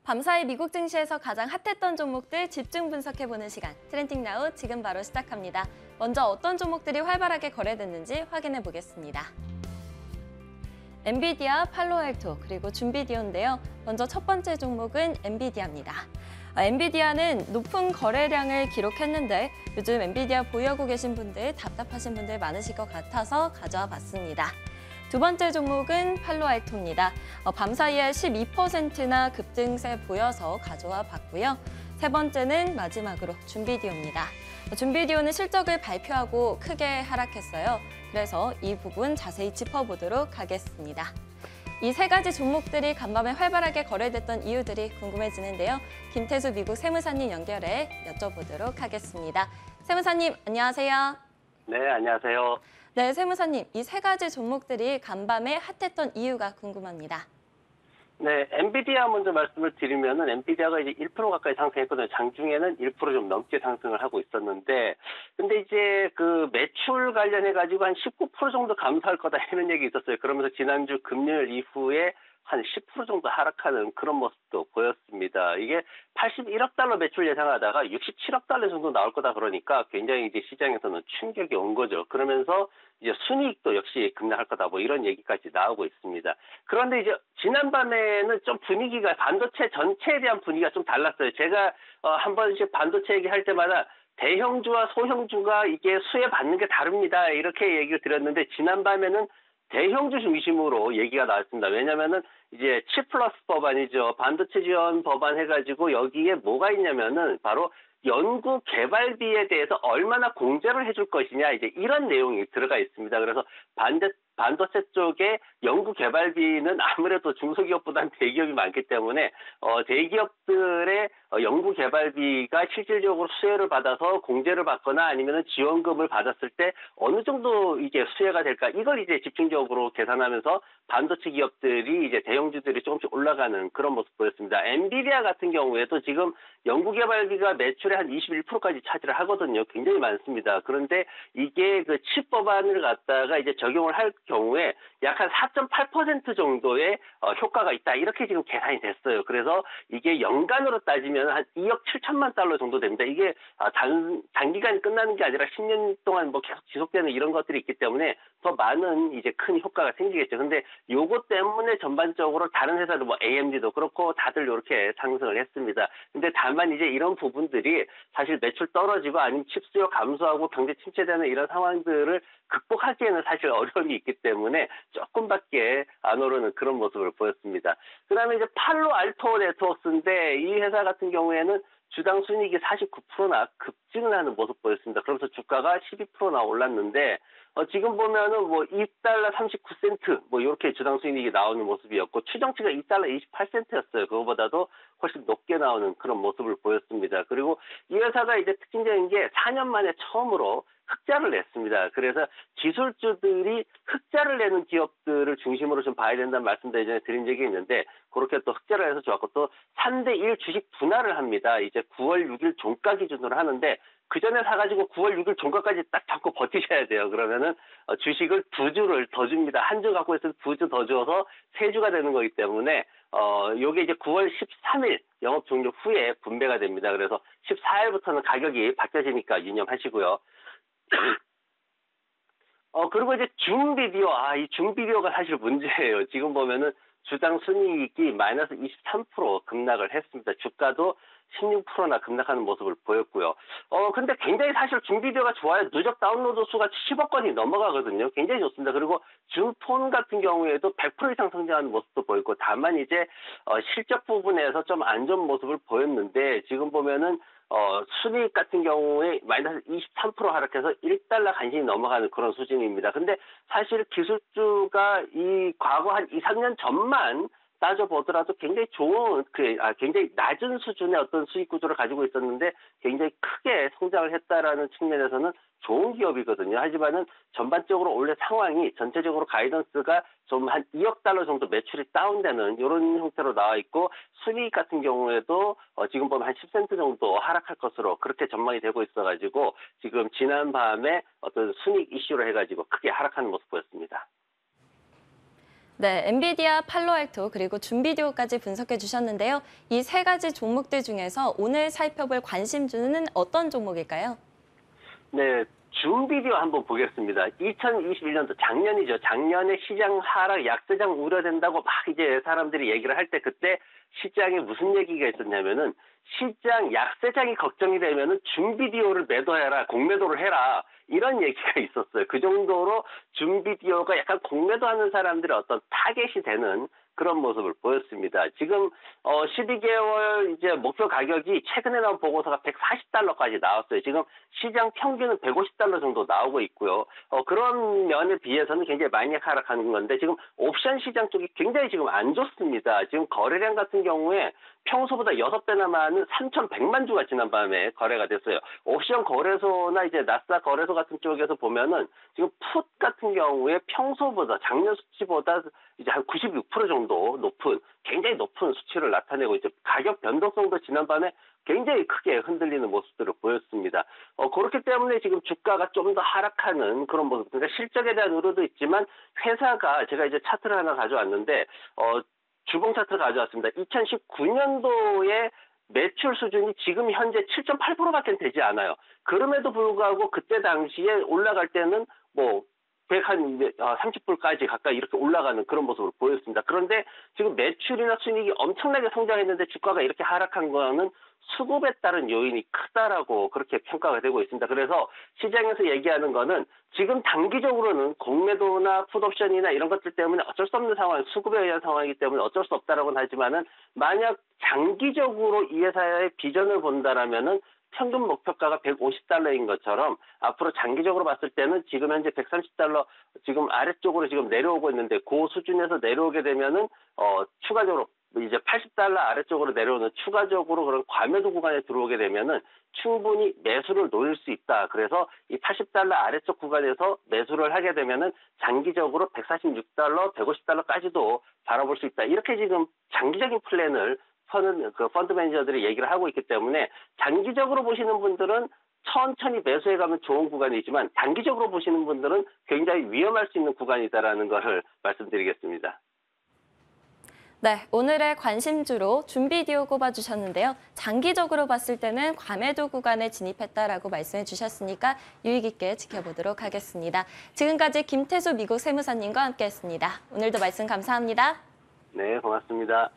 밤사이 미국 증시에서 가장 핫했던 종목들 집중 분석해보는 시간, 트렌딩 나우 지금 바로 시작합니다. 먼저 어떤 종목들이 활발하게 거래됐는지 확인해 보겠습니다. 엔비디아, 팔로알토, 그리고 준비디오인데요. 먼저 첫 번째 종목은 엔비디아입니다. 엔비디아는 높은 거래량을 기록했는데 요즘 엔비디아 보유하고 계신 분들, 답답하신 분들 많으실 것 같아서 가져와 봤습니다. 두 번째 종목은 팔로알토입니다. 밤사이에 12%나 급등세 보여서 가져와 봤고요. 세 번째는 마지막으로 준비디오입니다. 준비디오는 실적을 발표하고 크게 하락했어요. 그래서 이 부분 자세히 짚어보도록 하겠습니다. 이 세 가지 종목들이 간밤에 활발하게 거래됐던 이유들이 궁금해지는데요. 김태수 미국 세무사님 연결해 여쭤보도록 하겠습니다. 세무사님, 안녕하세요. 네, 안녕하세요. 네, 세무사님, 이 세 가지 종목들이 간밤에 핫했던 이유가 궁금합니다. 네, 엔비디아 먼저 말씀을 드리면은 엔비디아가 이제 1% 가까이 상승했거든요. 장중에는 1% 좀 넘게 상승을 하고 있었는데, 근데 이제 그 매출 관련해가지고 한 19% 정도 감소할 거다 이런 얘기 있었어요. 그러면서 지난주 금요일 이후에 한 10% 정도 하락하는 그런 모습도 보였습니다. 이게 81억 달러 매출 예상하다가 67억 달러 정도 나올 거다 그러니까 굉장히 이제 시장에서는 충격이 온 거죠. 그러면서 이제 순이익도 역시 급락할 거다 뭐 이런 얘기까지 나오고 있습니다. 그런데 이제 지난밤에는 좀 분위기가 반도체 전체에 대한 분위기가 좀 달랐어요. 제가 한 번씩 반도체 얘기할 때마다 대형주와 소형주가 이게 수혜받는 게 다릅니다. 이렇게 얘기를 드렸는데 지난밤에는 대형주 중심으로 얘기가 나왔습니다. 왜냐면은 이제 칩 플러스 법안이죠. 반도체 지원 법안 해가지고 여기에 뭐가 있냐면은 바로 연구 개발비에 대해서 얼마나 공제를 해줄 것이냐 이제 이런 내용이 들어가 있습니다. 그래서 반도체 쪽에 연구 개발비는 아무래도 중소기업보다는 대기업이 많기 때문에 대기업들의 연구 개발비가 실질적으로 수혜를 받아서 공제를 받거나 아니면 지원금을 받았을 때 어느 정도 이게 수혜가 될까 이걸 이제 집중적으로 계산하면서 반도체 기업들이 이제 대형주들이 조금씩 올라가는 그런 모습 보였습니다. 엔비디아 같은 경우에도 지금 연구 개발비가 매출의 한 21%까지 차지를 하거든요. 굉장히 많습니다. 그런데 이게 그 칩 법안을 갖다가 이제 적용을 할 경우에 약 한 4.8% 정도의 효과가 있다. 이렇게 지금 계산이 됐어요. 그래서 이게 연간으로 따지면 한 2억 7천만 달러 정도 됩니다. 이게 단기간이 끝나는 게 아니라 10년 동안 뭐 계속 지속되는 이런 것들이 있기 때문에 더 많은 이제 큰 효과가 생기겠죠. 근데 요것 때문에 전반적으로 다른 회사도 뭐 AMD도 그렇고 다들 이렇게 상승을 했습니다. 근데 다만 이제 이런 부분들이 사실 매출 떨어지고 아니면 칩 수요 감소하고 경제 침체되는 이런 상황들을 극복하기에는 사실 어려움이 있기 때문에 조금밖에 안 오르는 그런 모습을 보였습니다. 그다음에 이제 팔로알토 네트워크스인데 이 회사 같은 경우에는 주당 순이익이 49%나 급증을 하는 모습 보였습니다. 그러면서 주가가 12%나 올랐는데 지금 보면은 뭐 2달러 39센트 뭐 이렇게 주당 순이익이 나오는 모습이었고 추정치가 2달러 28센트였어요. 그거보다도 훨씬 높게 나오는 그런 모습을 보였습니다. 그리고 이 회사가 이제 특징적인 게 4년 만에 처음으로 흑자를 냈습니다. 그래서 기술주들이 흑자를 내는 기업들을 중심으로 좀 봐야 된다는 말씀도 예전에 드린 적이 있는데 그렇게 또 흑자를 해서 좋았고 또 3대1 주식 분할을 합니다. 이제 9월 6일 종가 기준으로 하는데 그 전에 사가지고 9월 6일 종가까지 딱 잡고 버티셔야 돼요. 그러면은 주식을 2주를 더 줍니다. 한 주 갖고 있어서 2주 더 줘서 3주가 되는 거기 때문에 요게 이제 9월 13일 영업 종료 후에 분배가 됩니다. 그래서 14일부터는 가격이 바뀌어지니까 유념하시고요. 그리고 이제 중비디오, 이 중비디오가 사실 문제예요. 지금 보면은 주당 순이익이 마이너스 23% 급락을 했습니다. 주가도 16%나 급락하는 모습을 보였고요. 근데 굉장히 사실 중비디오가 좋아요. 누적 다운로드 수가 10억 건이 넘어가거든요. 굉장히 좋습니다. 그리고 중폰 같은 경우에도 100% 이상 성장하는 모습도 보였고, 다만 이제, 실적 부분에서 좀 안 좋은 모습을 보였는데, 지금 보면은, 순이익 같은 경우에 마이너스 23% 하락해서 1달러 간신히 넘어가는 그런 수준입니다. 근데 사실 기술주가 이 과거 한 2, 3년 전만 따져보더라도 굉장히 좋은, 굉장히 낮은 수준의 어떤 수익 구조를 가지고 있었는데 굉장히 크게 성장을 했다라는 측면에서는 좋은 기업이거든요. 하지만은 전반적으로 원래 상황이 전체적으로 가이던스가 좀 한 2억 달러 정도 매출이 다운되는 이런 형태로 나와 있고 순이익 같은 경우에도 지금 보면 한 10센트 정도 하락할 것으로 그렇게 전망이 되고 있어가지고 지금 지난 밤에 어떤 순이익 이슈로 해가지고 크게 하락하는 모습 보였습니다. 네, 엔비디아, 팔로알토 그리고 줌비디오까지 분석해 주셨는데요. 이 세 가지 종목들 중에서 오늘 살펴볼 관심주는 어떤 종목일까요? 네, 줌 비디오 한번 보겠습니다. 2021년도 작년이죠. 작년에 시장 하락, 약세장 우려된다고 막 이제 사람들이 얘기를 할 때 그때 시장에 무슨 얘기가 있었냐면은 시장 약세장이 걱정이 되면은 줌 비디오를 매도해라, 공매도를 해라. 이런 얘기가 있었어요. 그 정도로 줌 비디오가 약간 공매도하는 사람들의 어떤 타겟이 되는 그런 모습을 보였습니다. 지금 12개월 이제 목표 가격이 최근에 나온 보고서가 140달러까지 나왔어요. 지금 시장 평균은 150달러 정도 나오고 있고요. 그런 면에 비해서는 굉장히 많이 하락하는 건데 지금 옵션 시장 쪽이 굉장히 지금 안 좋습니다. 지금 거래량 같은 경우에 평소보다 6배나 많은 3,100만 주가 지난밤에 거래가 됐어요. 옵션 거래소나 이제 나스닥 거래소 같은 쪽에서 보면은 지금 풋 같은 경우에 평소보다 작년 수치보다 이제 한 96% 정도 높은 굉장히 높은 수치를 나타내고 있죠. 가격 변동성도 지난밤에 굉장히 크게 흔들리는 모습들을 보였습니다. 그렇기 때문에 지금 주가가 좀 더 하락하는 그런 모습. 그러니까 실적에 대한 우려도 있지만 회사가 제가 이제 차트를 하나 가져왔는데 주봉 차트를 가져왔습니다. 2019년도에 매출 수준이 지금 현재 7.8%밖에 되지 않아요. 그럼에도 불구하고 그때 당시에 올라갈 때는 뭐 30불까지 가까이 이렇게 올라가는 그런 모습을 보였습니다. 그런데 지금 매출이나 순이익이 엄청나게 성장했는데 주가가 이렇게 하락한 거는 수급에 따른 요인이 크다라고 그렇게 평가가 되고 있습니다. 그래서 시장에서 얘기하는 거는 지금 단기적으로는 공매도나 풋옵션이나 이런 것들 때문에 어쩔 수 없는 상황, 수급에 의한 상황이기 때문에 어쩔 수 없다라고는 하지만은 만약 장기적으로 이 회사의 비전을 본다라면은 평균 목표가가 150달러인 것처럼 앞으로 장기적으로 봤을 때는 지금 현재 130달러 지금 아래쪽으로 지금 내려오고 있는데 그 수준에서 내려오게 되면은 추가적으로 이제 80달러 아래쪽으로 내려오는 추가적으로 그런 과매도 구간에 들어오게 되면은 충분히 매수를 노릴 수 있다. 그래서 이 80달러 아래쪽 구간에서 매수를 하게 되면은 장기적으로 146달러, 150달러까지도 바라볼 수 있다. 이렇게 지금 장기적인 플랜을 펀드 매니저들이 얘기를 하고 있기 때문에 장기적으로 보시는 분들은 천천히 매수해가면 좋은 구간이지만 단기적으로 보시는 분들은 굉장히 위험할 수 있는 구간이다라는 것을 말씀드리겠습니다. 네, 오늘의 관심주로 줌비디오 꼽아주셨는데요. 장기적으로 봤을 때는 과매도 구간에 진입했다라고 말씀해 주셨으니까 유의 깊게 지켜보도록 하겠습니다. 지금까지 김태수 미국 세무사님과 함께했습니다. 오늘도 말씀 감사합니다. 네, 고맙습니다.